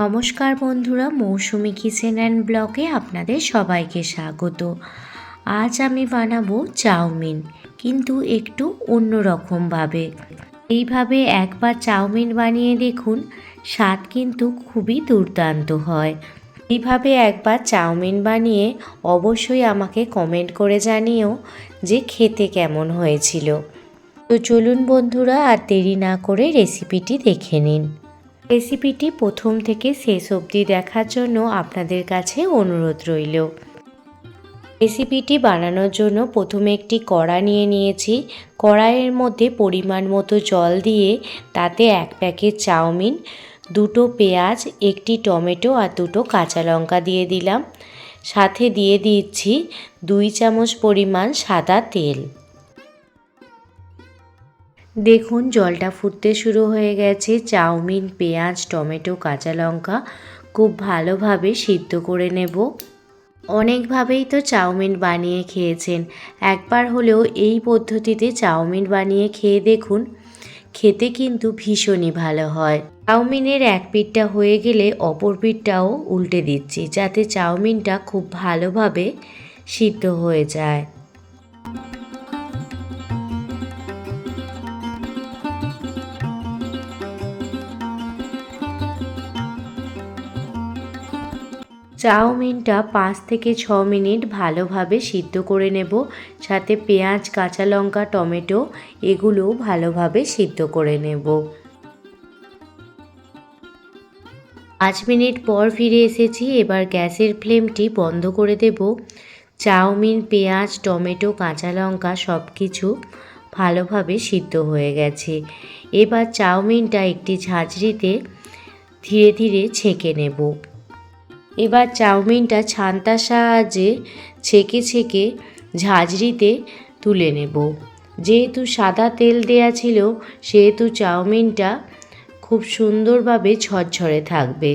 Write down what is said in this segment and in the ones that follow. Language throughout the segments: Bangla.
নমস্কার বন্ধুরা, মৌসুমি কিচেন অ্যান্ড ব্লগে আপনাদের সবাইকে স্বাগত। আজ আমি বানাবো চাউমিন, কিন্তু একটু অন্যরকমভাবে। এইভাবে একবার চাউমিন বানিয়ে দেখুন, স্বাদ কিন্তু খুবই দুর্দান্ত হয়। এইভাবে একবার চাউমিন বানিয়ে অবশ্যই আমাকে কমেন্ট করে জানিও যে খেতে কেমন হয়েছিল। তো চলুন বন্ধুরা, আর দেরি না করে রেসিপিটি দেখে নিন। রেসিপিটি প্রথম থেকে শেষ অবধি দেখার জন্য আপনাদের কাছে অনুরোধ রইল। রেসিপিটি বানানোর জন্য প্রথমে একটি কড়া নিয়ে নিয়েছি। কড়াইয়ের মধ্যে পরিমাণ মতো জল দিয়ে তাতে 1 প্যাকেট চাউমিন, 2টো পেঁয়াজ, 1টি টমেটো আর 2টো কাঁচা লঙ্কা দিয়ে দিলাম। সাথে দিয়ে দিচ্ছি 2 চামচ পরিমাণ সাদা তেল। দেখুন জলটা ফুটতে শুরু হয়ে গেছে। চাউমিন, পেঁয়াজ, টমেটো, কাঁচা লঙ্কা খুব ভালোভাবে সিদ্ধ করে নেব। অনেকভাবেই তো চাউমিন বানিয়ে খেয়েছেন, একবার হলেও এই পদ্ধতিতে চাউমিন বানিয়ে খেয়ে দেখুন, খেতে কিন্তু ভীষণই ভালো হয়। চাউমিনের এক পিঠটা হয়ে গেলে অপর পিঠটাও উল্টে দিচ্ছি, যাতে চাউমিনটা খুব ভালোভাবে সিদ্ধ হয়ে যায়। চাউমিনটা 5 থেকে 6 মিনিট ভালোভাবে সিদ্ধ করে নেব। সাথে পেঁয়াজ, কাঁচা লঙ্কা, টমেটো এগুলোও ভালোভাবে সিদ্ধ করে নেব। 5 মিনিট পর ফিরে এসেছি। এবার গ্যাসের ফ্লেমটি বন্ধ করে দেব। চাউমিন, পেঁয়াজ, টমেটো, কাঁচা লঙ্কা সব কিছু ভালোভাবে সিদ্ধ হয়ে গেছে। এবার চাউমিনটা একটি ঝাঁঝরিতে ধীরে ধীরে ছেঁকে নেব। এবার চাউমিনটা ছান্তার সাহায্যে ছেঁকে ছেঁকে ঝাঁঝরিতে তুলে নেব। যেহেতু সাদা তেল দেয়া ছিল, সেহেতু চাউমিনটা খুব সুন্দরভাবে ঝরঝরে থাকবে।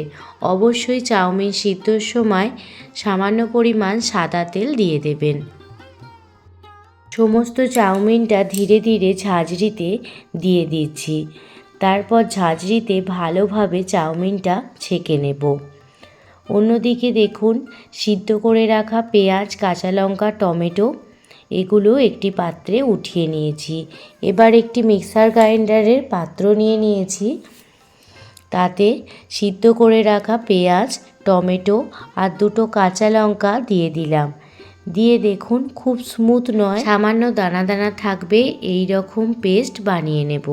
অবশ্যই চাউমিন সিদ্ধর সময় সামান্য পরিমাণ সাদা তেল দিয়ে দেবেন। সমস্ত চাউমিনটা ধীরে ধীরে ঝাঁঝরিতে দিয়ে দিচ্ছি। তারপর ঝাঁঝরিতে ভালোভাবে চাউমিনটা ছেঁকে নেব। অন্যদিকে দেখুন, সিদ্ধ করে রাখা পেঁয়াজ, কাঁচা লঙ্কা, টমেটো এগুলো একটি পাত্রে উঠিয়ে নিয়েছি। এবার একটি মিক্সার গ্রাইন্ডারের পাত্র নিয়ে নিয়েছি। তাতে সিদ্ধ করে রাখা পেঁয়াজ, টমেটো আর 2টো কাঁচা লঙ্কা দিয়ে দিলাম। দিয়ে দেখুন, খুব স্মুথ নয়, সামান্য দানা দানা থাকবে, এই রকম পেস্ট বানিয়ে নেব।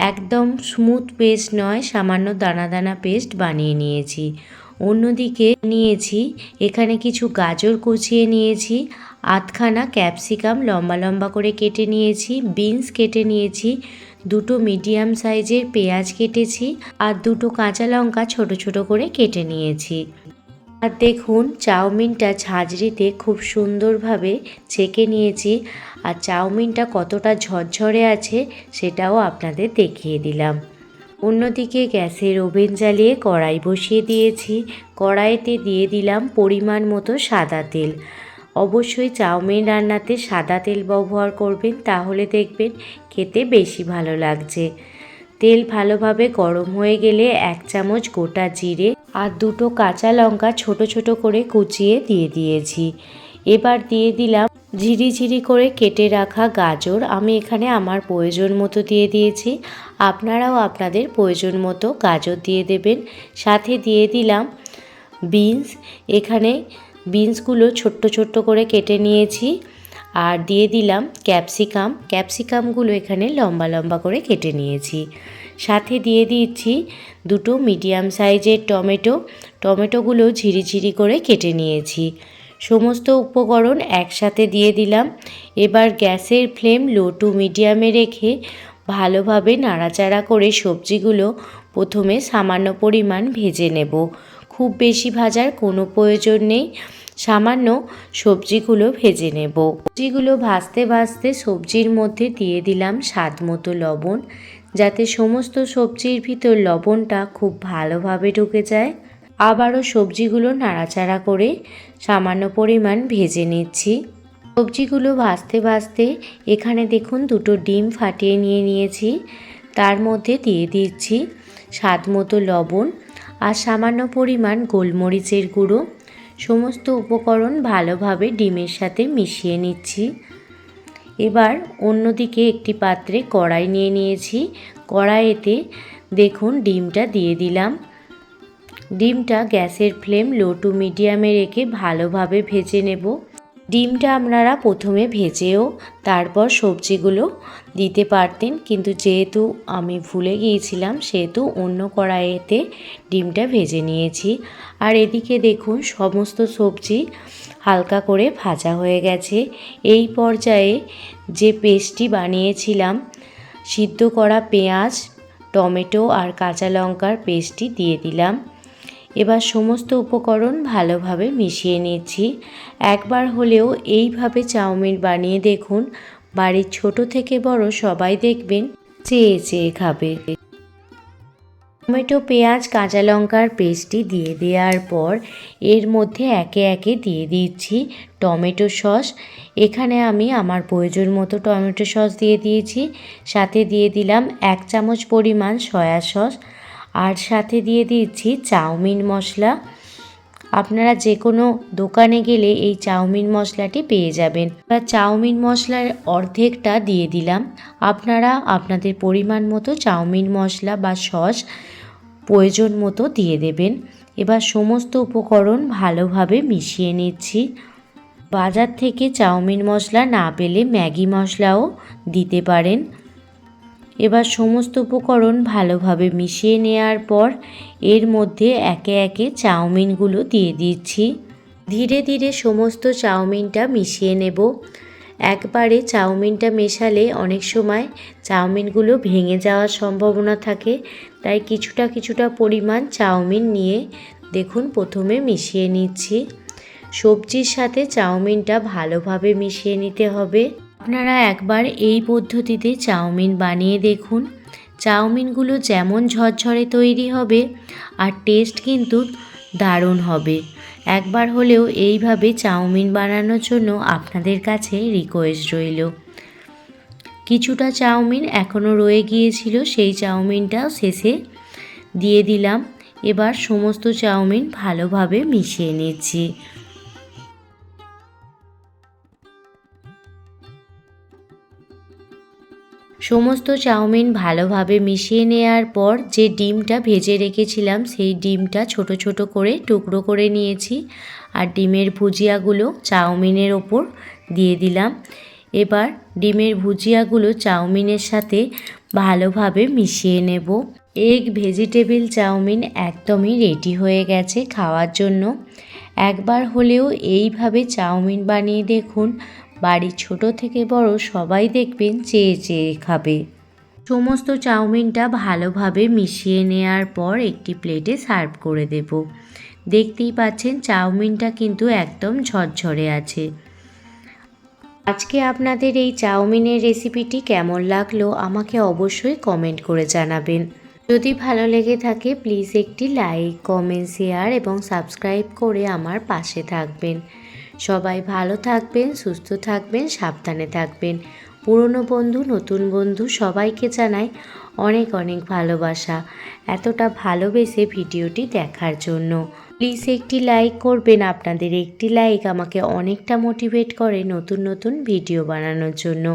একদম স্মুথ পেস্ট নয়, সামান্য দানা দানা পেস্ট বানিয়ে নিয়েছি। অন্যদিকে নিয়েছি এখানে কিছু গাজর কুচিয়ে নিয়েছি, 8খানা ক্যাপসিকাম লম্বা লম্বা করে কেটে নিয়েছি, বিনস কেটে নিয়েছি, 2টো মিডিয়াম সাইজের পেঁয়াজ কেটেছি আর 2টো কাঁচা লঙ্কা ছোট ছোট করে কেটে নিয়েছি। আর দেখুন, চাউমিনটা ঝাঁঝরিতে খুব সুন্দরভাবে ছেঁকে নিয়েছি। আর চাউমিনটা কতটা ঝরঝরে আছে সেটাও আপনাদের দেখিয়ে দিলাম। অন্যদিকে গ্যাসের ওভেন জ্বালিয়ে কড়াই বসিয়ে দিয়েছি। কড়াইতে দিয়ে দিলাম পরিমাণ মতো সাদা তেল। অবশ্যই চাউমিন রান্নাতে সাদা তেল ব্যবহার করবেন, তাহলে দেখবেন খেতে বেশি ভালো লাগছে। তেল ভালোভাবে গরম হয়ে গেলে 1 চামচ গোটা জিরে আর 2টো কাঁচা লঙ্কা ছোট ছোট করে কুচিয়ে দিয়ে দিয়েছি। এবার দিয়ে দিলাম ঝিরিঝিরি করে কেটে রাখা গাজর। আমি এখানে আমার প্রয়োজন মতো দিয়ে দিয়েছি, আপনারাও আপনাদের প্রয়োজন মতো গাজর দিয়ে দেবেন। সাথে দিয়ে দিলাম বিনস। এখানে বিনসগুলো ছোট্ট ছোট্ট করে কেটে নিয়েছি। আর দিয়ে দিলাম ক্যাপসিকাম। ক্যাপসিকামগুলো এখানে লম্বা লম্বা করে কেটে নিয়েছি। সাথে দিয়ে দিচ্ছি 2টো মিডিয়াম সাইজের টমেটো। টমেটোগুলো ঝিরিঝিরি করে কেটে নিয়েছি। সমস্ত উপকরণ একসাথে দিয়ে দিলাম। এবার গ্যাসের ফ্লেম লো টু মিডিয়ামে রেখে ভালোভাবে নাড়াচাড়া করে সবজিগুলো প্রথমে সামান্য পরিমাণ ভেজে নেব। খুব বেশি ভাজার কোনো প্রয়োজন নেই, সামান্য সবজিগুলো ভেজে নেব। সবজিগুলো ভাজতে ভাজতে সবজির মধ্যে দিয়ে দিলাম স্বাদ মতো লবণ, যাতে সমস্ত সবজির ভিতর লবণটা খুব ভালোভাবে ঢুকে যায়। আবারও সবজিগুলো নাড়াচাড়া করে সামান্য পরিমাণ ভেজে নিচ্ছি। সবজিগুলো ভাজতে ভাজতে এখানে দেখুন 2টো ডিম ফাটিয়ে নিয়ে নিয়েছি। তার মধ্যে দিয়ে দিচ্ছি স্বাদ মতো লবণ আর সামান্য পরিমাণ গোলমরিচের গুঁড়ো। সমস্ত উপকরণ ভালোভাবে ডিমের সাথে মিশিয়ে নিচ্ছি। এবার অন্যদিকে একটি পাত্রে কড়াই নিয়ে নিয়েছি। কড়াইতে দেখুন ডিমটা দিয়ে দিলাম। ডিমটা গ্যাসের ফ্লেম লো টু মিডিয়ামে রেখে ভালোভাবে ভেজে নেব। ডিমটা আপনারা প্রথমে ভেজেও তারপর সবজিগুলো দিতে পারতেন, কিন্তু যেহেতু আমি ভুলে গিয়েছিলাম সেহেতু অন্য কড়াইতে ডিমটা ভেজে নিয়েছি। আর এদিকে দেখুন সমস্ত সবজি হালকা করে ভাজা হয়ে গেছে। এই পর্যায়ে যে পেস্টটি বানিয়েছিলাম, সিদ্ধ করা পেঁয়াজ, টমেটো আর কাঁচা লঙ্কার পেস্টটি দিয়ে দিলাম। এবার সমস্ত উপকরণ ভালোভাবে মিশিয়ে নিচ্ছি। একবার হলেও এইভাবে চাউমিন বানিয়ে দেখুন, বাড়ির ছোট থেকে বড় সবাই দেখবেন চেয়ে চেয়ে খাবে। টমেটো, পেঁয়াজ, কাঁচা লঙ্কার পেস্টটি দিয়ে দেওয়ার পর এর মধ্যে একে একে দিয়ে দিচ্ছি টমেটো সস। এখানে আমি আমার প্রয়োজন মতো টমেটো সস দিয়ে দিয়েছি। সাথে দিয়ে দিলাম 1 চামচ পরিমাণ সয়া সস, আর সাথে দিয়ে দিচ্ছি চাউমিন মশলা। আপনারা যে কোনো দোকানে গেলে এই চাউমিন মশলাটি পেয়ে যাবেন। চাউমিন মশলার অর্ধেকটা দিয়ে দিলাম। আপনারা আপনাদের পরিমাণ মতো চাউমিন মশলা বা সস প্রয়োজন মতো দিয়ে দেবেন। এবার সমস্ত উপকরণ ভালোভাবে মিশিয়ে নিচ্ছি। বাজার থেকে চাউমিন মশলা না পেলে ম্যাগি মশলাও দিতে পারেন। এবার সমস্ত উপকরণ ভালোভাবে মিশিয়ে নেওয়ার পর এর মধ্যে একে একে চাউমিনগুলো দিয়ে দিচ্ছি। ধীরে ধীরে সমস্ত চাউমিনটা মিশিয়ে নেব। একবারে চাউমিনটা মেশালে অনেক সময় চাউমিনগুলো ভেঙে যাওয়ার সম্ভাবনা থাকে, তাই কিছুটা কিছুটা পরিমাণ চাউমিন নিয়ে দেখুন প্রথমে মিশিয়ে নিচ্ছি। সবজির সাথে চাউমিনটা ভালোভাবে মিশিয়ে নিতে হবে। আপনারা একবার এই পদ্ধতিতে চাউমিন বানিয়ে দেখুন। চাউমিনগুলো যেমন ঝরঝরে তৈরি হবে আর টেস্ট কিন্তু দারুণ হবে। একবার হলেও এইভাবে চাউমিন বানানোর জন্য আপনাদের কাছে রিকোয়েস্ট রইল। কিছুটা চাউমিন এখনও রয়ে গিয়েছিল, সেই চাউমিনটাও শেষে দিয়ে দিলাম। এবার সমস্ত চাউমিন ভালোভাবে মিশিয়ে নিচ্ছি। সমস্ত চাউমিন ভালোভাবে মিশিয়ে নেওয়ার পর যে ডিমটা ভেজে রেখেছিলাম সেই ডিমটা ছোট ছোট করে টুকরো করে নিয়েছি, আর ডিমের ভুজিয়াগুলো চাউমিনের ওপর দিয়ে দিলাম। এবার ডিমের ভুজিয়াগুলো চাউমিনের সাথে ভালোভাবে মিশিয়ে নেব। এগ ভেজিটেবিল চাউমিন একদমই রেডি হয়ে গেছে খাওয়ার জন্য। একবার হলেও এইভাবে চাউমিন বানিয়ে দেখুন, বাড়ির ছোট থেকে বড় সবাই দেখবেন চেয়ে চেয়ে খাবে। সমস্ত চাউমিনটা ভালোভাবে মিশিয়ে নেওয়ার পর একটি প্লেটে সার্ভ করে দেব। দেখতেই পাচ্ছেন চাউমিনটা কিন্তু একদম ঝরঝরে আছে। আজকে আপনাদের এই চাউমিনের রেসিপিটি কেমন লাগলো আমাকে অবশ্যই কমেন্ট করে জানাবেন। যদি ভালো লেগে থাকে প্লিজ একটি লাইক, কমেন্ট, শেয়ার এবং সাবস্ক্রাইব করে আমার পাশে থাকবেন। সবাই ভালো থাকবেন, সুস্থ থাকবেন, সাবধানে থাকবেন। পুরনো বন্ধু, নতুন বন্ধু সবাইকে জানাই অনেক অনেক ভালোবাসা এতটা ভালোবেসে ভিডিওটি দেখার জন্য। প্লিজ একটি লাইক করবেন। আপনাদের একটি লাইক আমাকে অনেকটা মোটিভেট করে নতুন নতুন ভিডিও বানানোর জন্য।